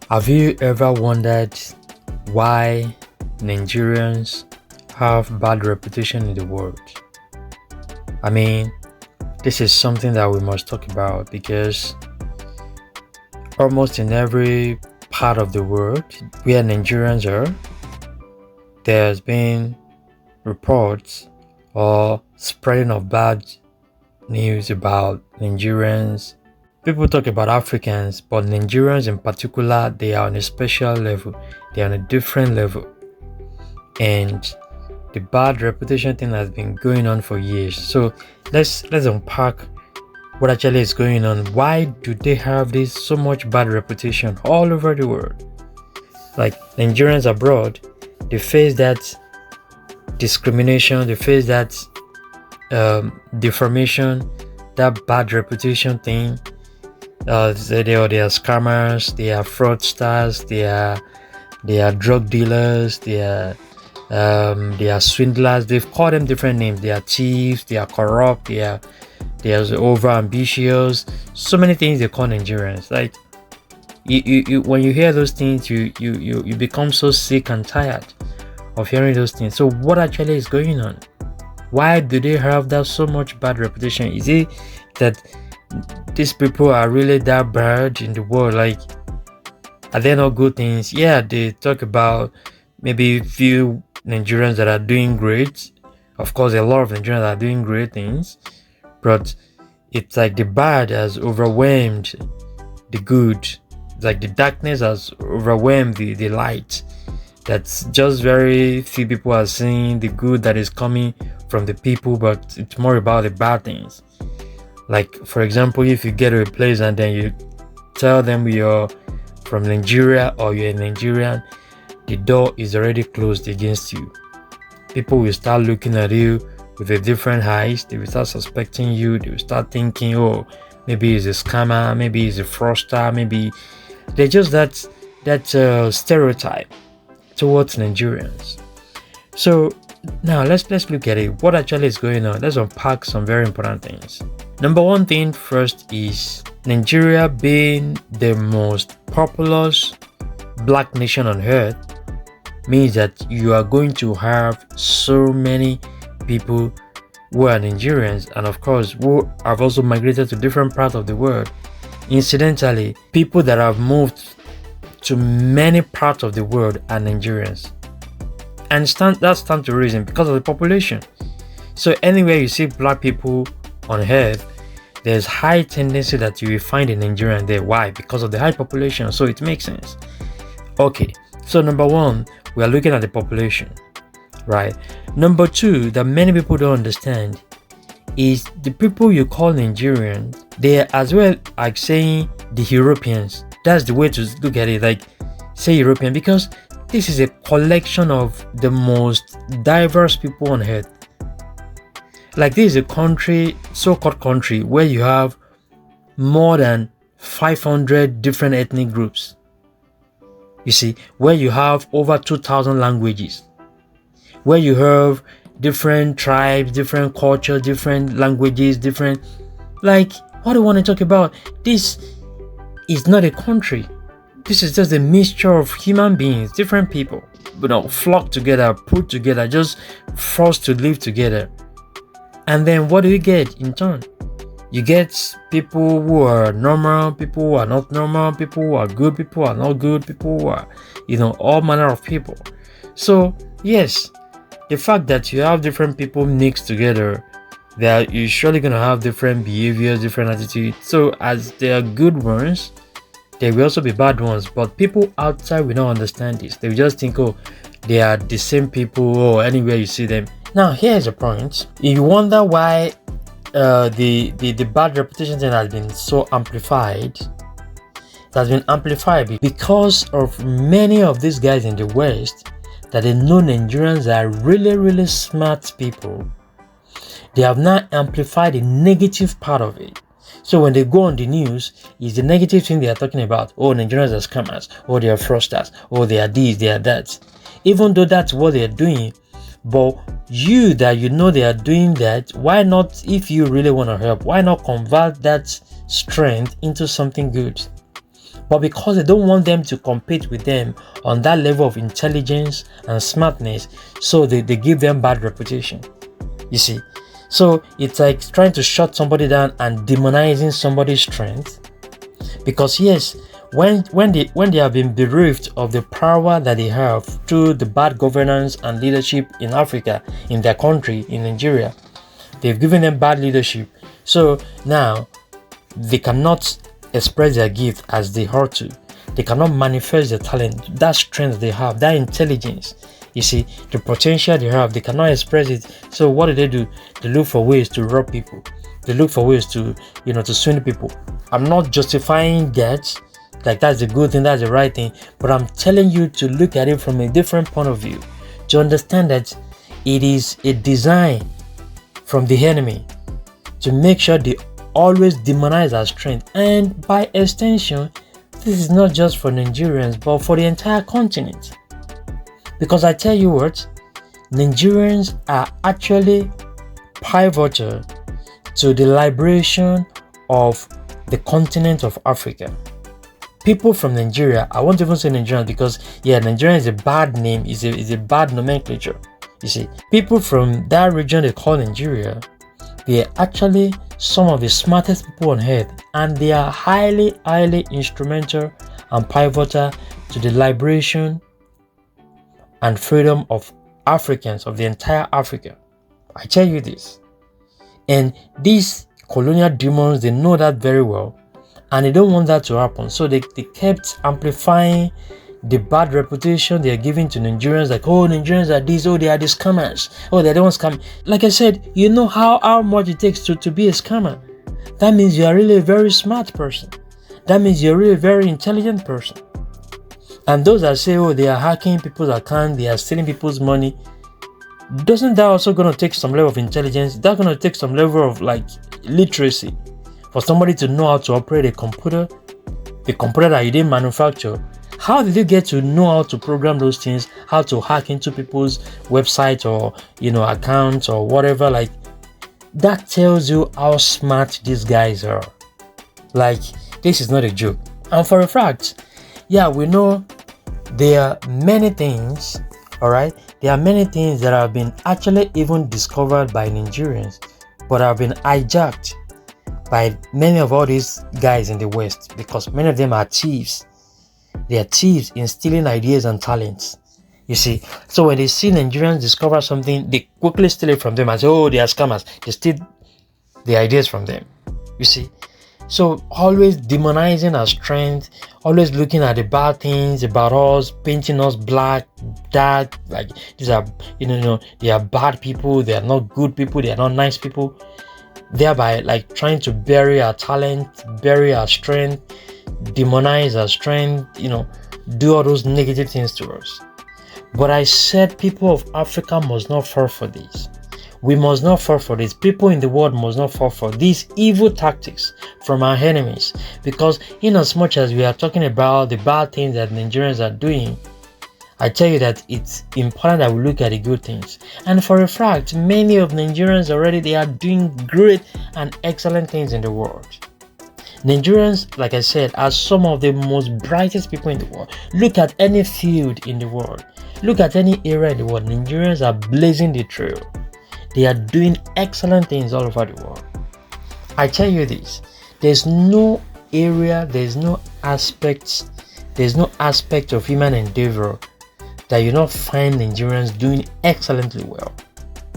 Have you ever wondered why Nigerians have bad reputation in the world? I mean, this is something that we must talk about because almost in every part of the world where Nigerians are, there's been reports or spreading of bad news about Nigerians. People talk about Africans, but Nigerians in particular, they are on a special level. They are on a different level. And the bad reputation thing has been going on for years. So let's unpack what actually is going on. Why do they have this so much bad reputation all over the world? Like Nigerians abroad, they face that discrimination, they face that deformation, that bad reputation thing. They are scammers, they are fraudsters, they are drug dealers, they are swindlers. They've called them different names. They are thieves, they are corrupt, they are over ambitious. So many things they call Nigerians. Like you when you hear those things, you become so sick and tired of hearing those things. So what actually is going on? Why do they have that so much bad reputation? Is it that these people are really that bad in the world? Like, are they not good things? Yeah, they talk about maybe few Nigerians that are doing great. Of course, a lot of Nigerians are doing great things, but it's like the bad has overwhelmed the good. It's like the darkness has overwhelmed the light. That's just very few people are seeing the good that is coming from the people, but it's more about the bad things. Like, for example, if you get to a place and then you tell them you're from Nigeria or you're a Nigerian, the door is already closed against you. People will start looking at you with a different eyes. They will start suspecting you. They will start thinking, oh, maybe he's a scammer, maybe he's a fraudster, maybe they're just that stereotype towards Nigerians. So now let's look at it. What actually is going on? Let's unpack some very important things. Number one thing first is Nigeria being the most populous black nation on earth means that you are going to have so many people who are Nigerians and of course who have also migrated to different parts of the world. Incidentally, people that have moved to many parts of the world are Nigerians. And that stands to reason because of the population. So anywhere you see black people on earth, there's high tendency that you will find a Nigerian there. Why? Because of the high population. So it makes sense. Okay, so number one, we are looking at the population, right? Number two, that many people don't understand is the people you call Nigerian, they are as well like saying the Europeans. That's the way to look at it, like say European, because this is a collection of the most diverse people on earth. Like this is a country, so-called country, where you have more than 500 different ethnic groups. You see, where you have over 2,000 languages, where you have different tribes, different cultures, different languages, different, like, what do you want to talk about? This is not a country. This is just a mixture of human beings, different people, flock together, put together, just forced to live together. And then what do you get in turn? You get people who are normal, people who are not normal, people who are good, people who are not good, people who are, all manner of people. So yes, the fact that you have different people mixed together, you're surely going to have different behaviors, different attitudes. So as there are good ones, there will also be bad ones. But people outside will not understand this. They will just think, oh, they are the same people, or anywhere you see them. Now here's a point. You wonder why the bad reputation thing has been so amplified. It has been amplified because of many of these guys in the West that they know Nigerians are really, really smart people. They have now amplified the negative part of it. So when they go on the news, it's the negative thing they are talking about. Oh, Nigerians are scammers. Oh, they are fraudsters. Oh, they are this, they are that. Even though that's what they are doing, but you know they are doing that, why not, if you really want to help, why not convert that strength into something good? But because they don't want them to compete with them on that level of intelligence and smartness, so they give them bad reputation. You see? So it's like trying to shut somebody down and demonizing somebody's strength. Because yes, when they have been bereft of the power that they have through the bad governance and leadership in Africa, in their country, in Nigeria, they've given them bad leadership. So now they cannot express their gift as they ought to. They cannot manifest their talent, that strength they have, that intelligence. You see, the potential they have, they cannot express it. So what do? They look for ways to rob people. They look for ways to, to swindle people. I'm not justifying that, like that's the good thing, that's the right thing, but I'm telling you to look at it from a different point of view, to understand that it is a design from the enemy to make sure they always demonize our strength. And by extension, this is not just for Nigerians, but for the entire continent. Because I tell you what, Nigerians are actually pivotal to the liberation of the continent of Africa. People from Nigeria, I won't even say Nigerians because Nigeria is a bad name, is a bad nomenclature. You see, people from that region they call Nigeria, they are actually some of the smartest people on earth, and they are highly instrumental and pivotal to the liberation and freedom of Africans, of the entire Africa. I tell you this. And these colonial demons, they know that very well, and they don't want that to happen. So they kept amplifying the bad reputation they are giving to Nigerians, like, oh, Nigerians are these, oh, they are the scammers, oh, they don't scam. Like I said, you know how much it takes to be a scammer. That means you are really a very smart person. That means you're really a very intelligent person. And those that say, oh, they are hacking people's accounts, they are stealing people's money, doesn't that also going to take some level of intelligence? That's going to take some level of literacy for somebody to know how to operate a computer that you didn't manufacture. How did you get to know how to program those things, how to hack into people's websites or accounts or whatever? That tells you how smart these guys are. This is not a joke. And for a fact, we know there are many things, all right? There are many things that have been actually even discovered by Nigerians, but have been hijacked by many of all these guys in the West, because many of them are thieves. They are thieves in stealing ideas and talents. You see, so when they see Nigerians discover something, they quickly steal it from them and say, oh, they are scammers. They steal the ideas from them. You see, so always demonizing our strength, always looking at the bad things about us, painting us black, dark, like these are, they are bad people, they are not good people, they are not nice people, thereby trying to bury our talent, bury our strength, demonize our strength, do all those negative things to us. But I said people of Africa must not fall for this. We must not fall for this. People in the world must not fall for these evil tactics from our enemies. Because in as much as we are talking about the bad things that Nigerians are doing, I tell you that it's important that we look at the good things. And for a fact, many of Nigerians already, they are doing great and excellent things in the world. Nigerians, like I said, are some of the most brightest people in the world. Look at any field in the world. Look at any area in the world. Nigerians are blazing the trail. They are doing excellent things all over the world. I tell you this, there's no area, there's no aspect of human endeavor that you not find Nigerians doing excellently well.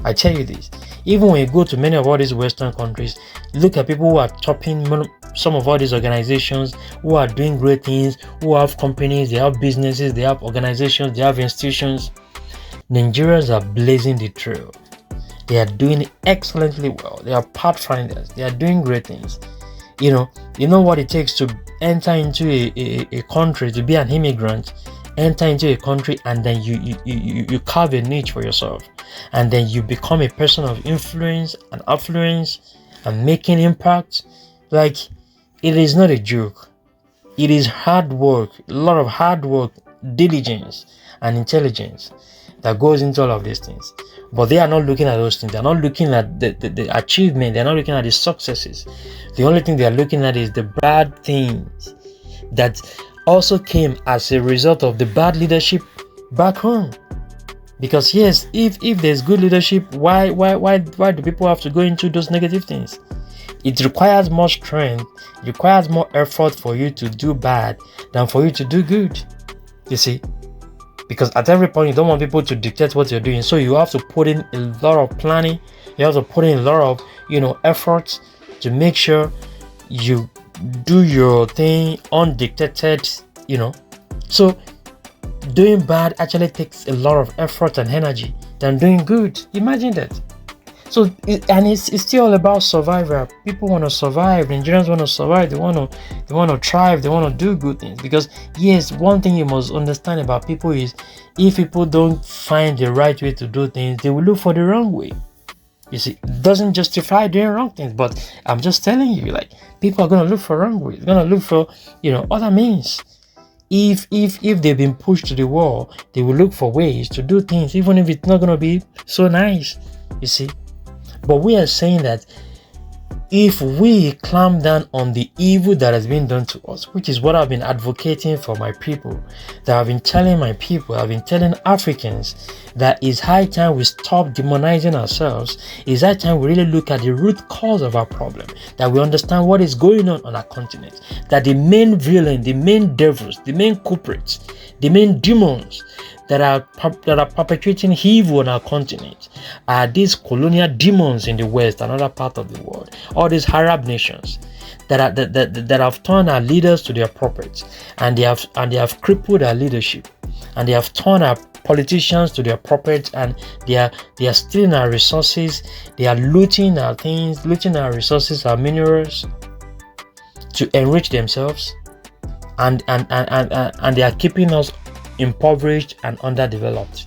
I tell you this, even when you go to many of all these Western countries, look at people who are topping some of all these organizations, who are doing great things, who have companies, they have businesses, they have organizations, they have institutions. Nigerians are blazing the trail. They are doing excellently well. They are pathfinders. They are doing great things. You know what it takes to enter into a country, to be an immigrant, enter into a country, and then you carve a niche for yourself, and then you become a person of influence and affluence and making impact. It is not a joke. It is hard work, a lot of hard work, diligence, and intelligence that goes into all of these things. But they are not looking at those things. They are not looking at the achievement. They are not looking at the successes. The only thing they are looking at is the bad things. that also came as a result of the bad leadership back home. Because yes, if there's good leadership, why do people have to go into those negative things? It requires more strength, it requires more effort for you to do bad than for you to do good. You see? Because at every point you don't want people to dictate what you're doing. So you have to put in a lot of planning, you have to put in a lot of efforts to make sure you do your thing undictated, So doing bad actually takes a lot of effort and energy than doing good. Imagine that. So it's still all about survival. People want to survive. Nigerians want to survive. They want to thrive. They want to do good things. Because yes, one thing you must understand about people is, if people don't find the right way to do things, they will look for the wrong way. You see, it doesn't justify doing wrong things, but I'm just telling you, like, people are gonna look for wrong ways. They're gonna look for other means. If they've been pushed to the wall, they will look for ways to do things, even if it's not gonna be so nice. You see. But we are saying that if we clamp down on the evil that has been done to us, which is what I've been advocating for my people, that I've been telling my people, I've been telling Africans, that it's high time we stop demonizing ourselves. It's high time we really look at the root cause of our problem, that we understand what is going on our continent, that the main villain, the main devils, the main culprits, the main demons that are perpetrating evil on our continent are these colonial demons in the West and other part of the world. All these Arab nations that have turned our leaders to their puppets, and they have crippled our leadership, and they have turned our politicians to their puppets, and they are stealing our resources. They are looting our things, looting our resources, our minerals, to enrich themselves, and they are keeping us impoverished and underdeveloped.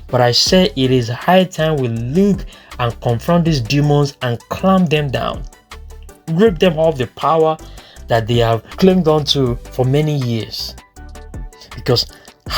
But I say it is high time we look and confront these demons and clamp them down, rip them of the power that they have claimed onto for many years. Because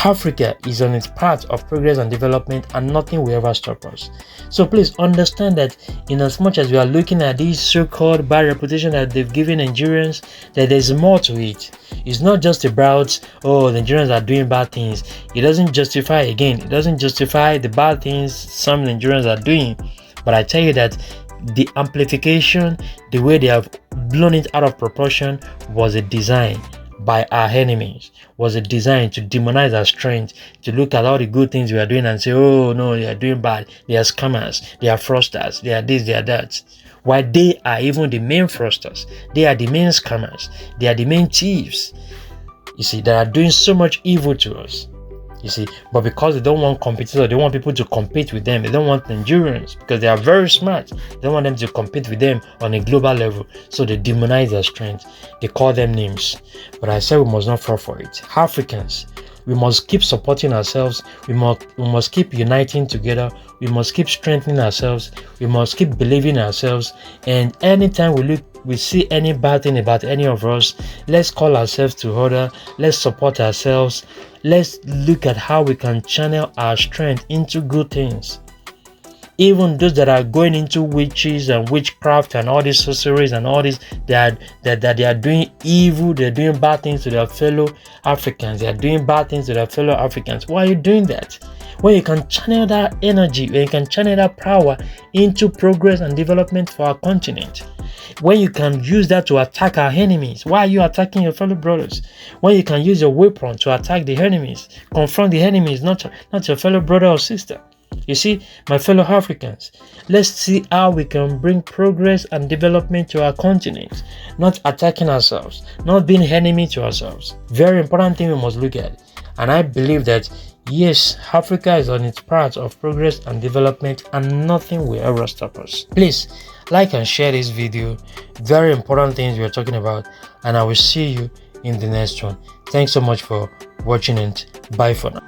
Africa is on its path of progress and development, and nothing will ever stop us. So please understand that in as much as we are looking at this so-called bad reputation that they've given Nigerians, that there's more to it. It's not just about, Nigerians are doing bad things. It doesn't justify the bad things some Nigerians are doing. But I tell you that the amplification, the way they have blown it out of proportion, was a design by our enemies, was a design to demonize our strength, to look at all the good things we are doing and say, oh no, they are doing bad, they are scammers, they are fraudsters, they are this, they are that. While they are even the main fraudsters, they are the main scammers, they are the main thieves, you see, that are doing so much evil to us. You see, but because they don't want competitors, they want people to compete with them. They don't want Nigerians, because they are very smart. They don't want them to compete with them on a global level. So they demonize their strength. They call them names. But I say we must not fall for it. Africans, we must keep supporting ourselves. We must keep uniting together. We must keep strengthening ourselves. We must keep believing ourselves. And anytime we see any bad thing about any of us, let's call ourselves to order. Let's support ourselves. Let's look at how we can channel our strength into good things. Even those that are going into witches and witchcraft and all these sorceries and all this, that they are doing evil, they're doing bad things to their fellow Africans. They are doing bad things to their fellow Africans. Why are you doing that? When you can channel that energy, when you can channel that power into progress and development for our continent. When you can use that to attack our enemies, why are you attacking your fellow brothers? When you can use your weapon to attack the enemies, confront the enemies, not your fellow brother or sister. You see, my fellow Africans, let's see how we can bring progress and development to our continent, not attacking ourselves, not being enemy to ourselves. Very important thing we must look at. And I believe that yes, Africa is on its path of progress and development, and nothing will ever stop us. Please like and share this video. Very important things we are talking about, and I will see you in the next one. Thanks so much for watching, and bye for now.